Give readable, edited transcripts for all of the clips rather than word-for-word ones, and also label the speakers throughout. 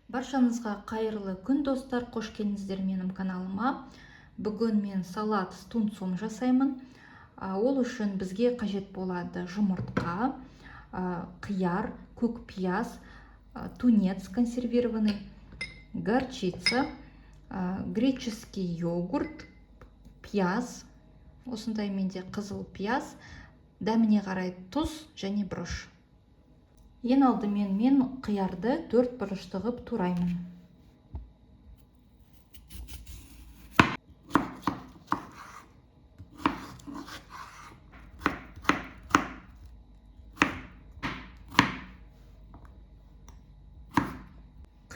Speaker 1: Баршаңызға қайырлы күн достар, қош келдіңіздер менің каналыма. Бүгін мен салат с тунцом жасаймын. Ол үшін бізге қажет болады жұмыртқа, қияр, көк пияз, тунец консервированный, горчица, греческий йогурт, пияз, осындай менде қызыл пияз, дәміне қарай тұз және бұрыш. Ең алдымен мен қиярды 4 бұрышты ғып тураймын.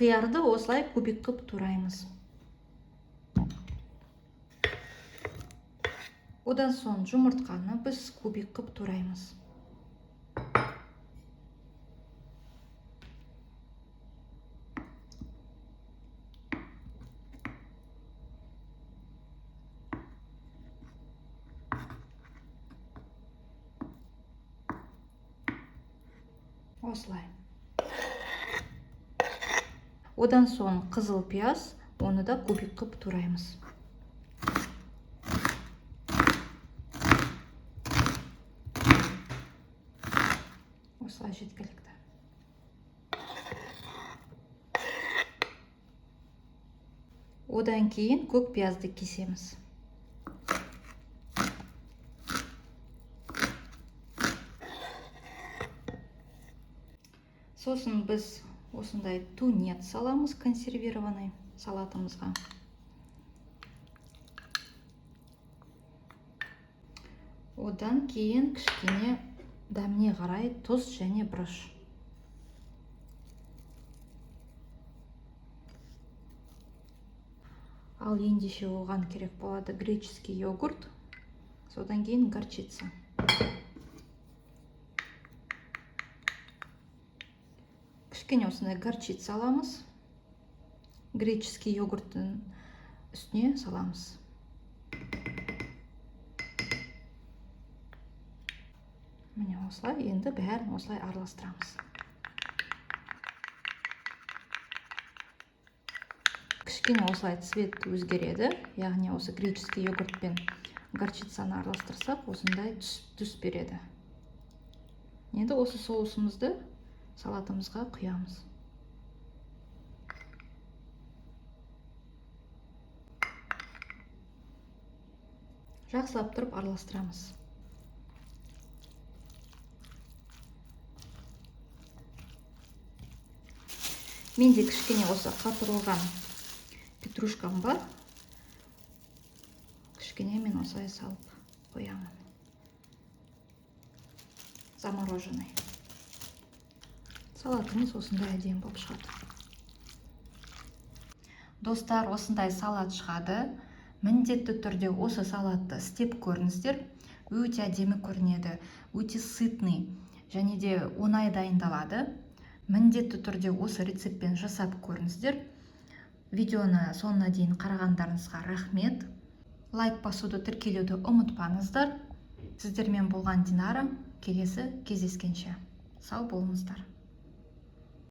Speaker 1: Қиярды осылай кубик қып тураймыз. Одан соң жұмыртқаны біз кубик қып тураймыз. Осылай. Одан соң қызыл пияз, оны да кубик қып тураймыз. Осылай жеткілікті. Одан кейін көк пиязды кесеміз. Сосын біз осындай тунец саламыз консервированный салатымызға. Одан кейін кішкене дәміне қарай тұз және бұрыш. Ал ендеше оған керек болады греческий йогурт, содан кейін горчица. Кішкене осындай горчица аламыз. Греческий йогурттың үстіне саламыз. Міне осылай, енді бәрін осылай араластырамыз. Кішкене осылай цвет өзгереді, яғни осы греческий йогурт пен горчицаны араластырсақ, осындай түс береді. Енді осы соусымызды салатымызға құямыз. Жақсылап тұрып араластырамыз. Менде кішкене осы қатырылған петрушкам бар. Кішкене мен осылай салып қоямын. Замороженный. Салатымыз осындай әдемі болып шығады. Достар, осындай салат шығады. Міндетті түрде осы салатты істеп көріңіздер. Өте әдемі көрінеді, өте сытный және де оңай дайындалады. Міндетті түрде осы рецептпен жасап көріңіздер. Видеоны соңына дейін қарағандарыңызға рахмет. Лайк басуды, тіркелуді ұмытпаңыздар. Сіздермен болған Динара. Келесі кездескенше сау болыңыздар.